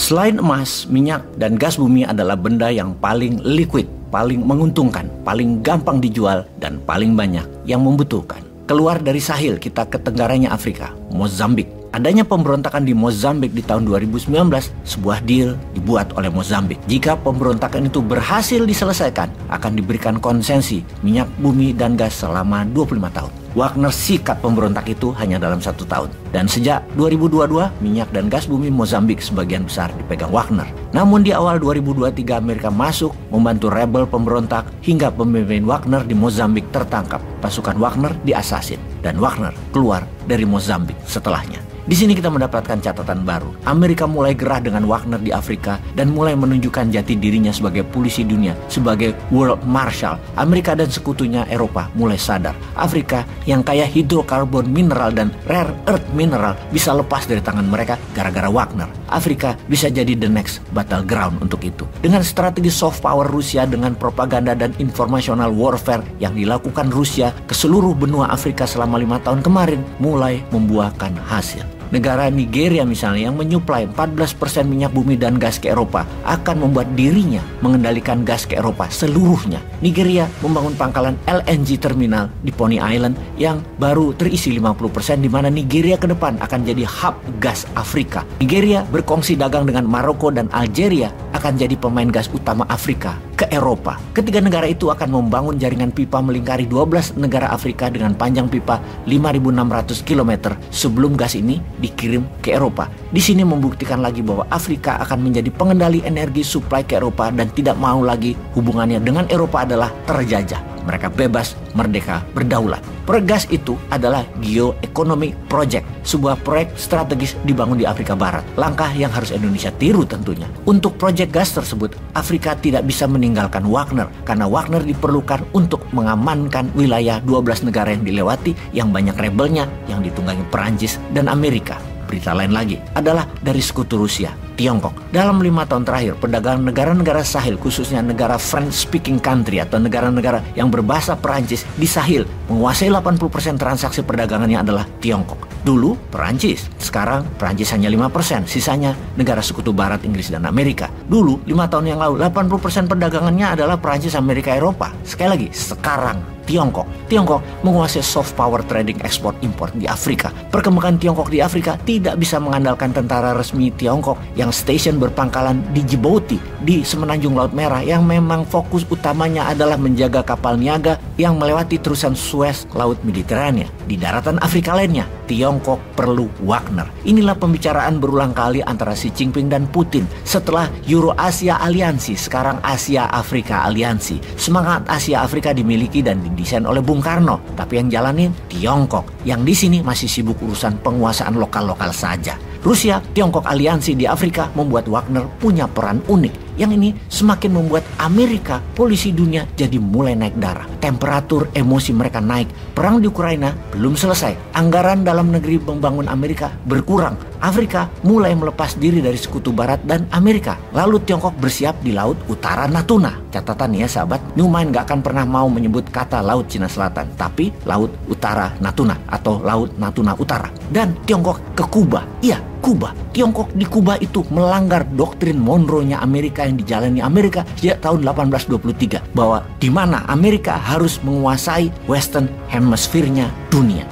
Selain emas, minyak, dan gas bumi adalah benda yang paling liquid, paling menguntungkan, paling gampang dijual, dan paling banyak yang membutuhkan. Keluar dari Sahel kita ke tenggaranya Afrika, Mozambik. Adanya pemberontakan di Mozambik di tahun 2019, sebuah deal dibuat oleh Mozambik. Jika pemberontakan itu berhasil diselesaikan, akan diberikan konsesi minyak bumi dan gas selama 25 tahun. Wagner sikat pemberontak itu hanya dalam 1 tahun. Dan sejak 2022, minyak dan gas bumi Mozambik sebagian besar dipegang Wagner. Namun di awal 2023 Amerika masuk membantu rebel pemberontak hingga pemimpin Wagner di Mozambik tertangkap. Pasukan Wagner diasasin dan Wagner keluar dari Mozambik setelahnya. Di sini kita mendapatkan catatan baru. Amerika mulai gerah dengan Wagner di Afrika dan mulai menunjukkan jati dirinya sebagai polisi dunia, sebagai World Marshal. Amerika dan sekutunya Eropa mulai sadar. Afrika yang kaya hidrokarbon mineral dan rare earth mineral bisa lepas dari tangan mereka gara-gara Wagner. Afrika bisa jadi the next battleground untuk itu. Dengan strategi soft power Rusia dengan propaganda dan informational warfare yang dilakukan Rusia ke seluruh benua Afrika selama 5 tahun kemarin mulai membuahkan hasil. Negara Nigeria misalnya yang menyuplai 14% minyak bumi dan gas ke Eropa akan membuat dirinya mengendalikan gas ke Eropa seluruhnya. Nigeria membangun pangkalan LNG terminal di Pony Island yang baru terisi 50%, di mana Nigeria ke depan akan jadi hub gas Afrika. Nigeria berkongsi dagang dengan Maroko dan Algeria akan jadi pemain gas utama Afrika ke Eropa. Ketiga negara itu akan membangun jaringan pipa melingkari 12 negara Afrika dengan panjang pipa 5.600 km sebelum gas ini dikirim ke Eropa. Di sini membuktikan lagi bahwa Afrika akan menjadi pengendali energi suplai ke Eropa dan tidak mau lagi hubungannya dengan Eropa adalah terjajah. Mereka bebas, merdeka, berdaulat. Proyek gas itu adalah Geoeconomic Project, sebuah proyek strategis dibangun di Afrika Barat. Langkah yang harus Indonesia tiru tentunya. Untuk proyek gas tersebut, Afrika tidak bisa meninggalkan Wagner, karena Wagner diperlukan untuk mengamankan wilayah 12 negara yang dilewati, yang banyak rebelnya, yang ditunggangi Perancis dan Amerika. Berita lain lagi adalah dari sekutu Rusia, Tiongkok. Dalam 5 tahun terakhir, perdagangan negara-negara Sahel, khususnya negara French-speaking country atau negara-negara yang berbahasa Perancis di Sahel, menguasai 80% transaksi perdagangannya adalah Tiongkok. Dulu Perancis, sekarang Perancis hanya 5%, sisanya negara sekutu Barat, Inggris, dan Amerika. Dulu, 5 tahun yang lalu, 80% perdagangannya adalah Perancis, Amerika, Eropa. Sekali lagi, sekarang Tiongkok menguasai soft power trading ekspor impor di Afrika. Perkembangan Tiongkok di Afrika tidak bisa mengandalkan tentara resmi Tiongkok yang station berpangkalan di Djibouti di semenanjung Laut Merah, yang memang fokus utamanya adalah menjaga kapal niaga yang melewati terusan Suez Laut Mediterania. Di daratan Afrika lainnya, Tiongkok perlu Wagner. Inilah pembicaraan berulang kali antara Xi Jinping dan Putin setelah Euro-Asia Aliansi, sekarang Asia-Afrika Aliansi. Semangat Asia-Afrika dimiliki dan didesain oleh Bung Karno, tapi yang jalanin Tiongkok, yang di sini masih sibuk urusan penguasaan lokal-lokal saja. Rusia, Tiongkok aliansi di Afrika membuat Wagner punya peran unik. Yang ini semakin membuat Amerika, polisi dunia, jadi mulai naik darah. Temperatur emosi mereka naik. Perang di Ukraina belum selesai. Anggaran dalam negeri membangun Amerika berkurang. Afrika mulai melepas diri dari sekutu Barat dan Amerika. Lalu Tiongkok bersiap di Laut Utara Natuna. Catatan ya sahabat, Newman gak akan pernah mau menyebut kata Laut Cina Selatan, tapi Laut Utara Natuna atau Laut Natuna Utara. Dan Tiongkok ke Kuba. Iya, Kuba. Tiongkok di Kuba itu melanggar doktrin Monroe-nya Amerika yang dijalani Amerika sejak tahun 1823, bahwa di mana Amerika harus menguasai Western Hemisphere-nya dunia.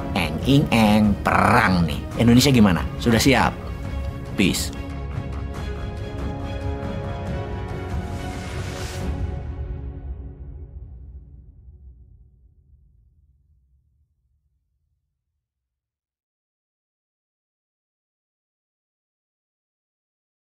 Perang nih. Indonesia gimana? Sudah siap? Peace.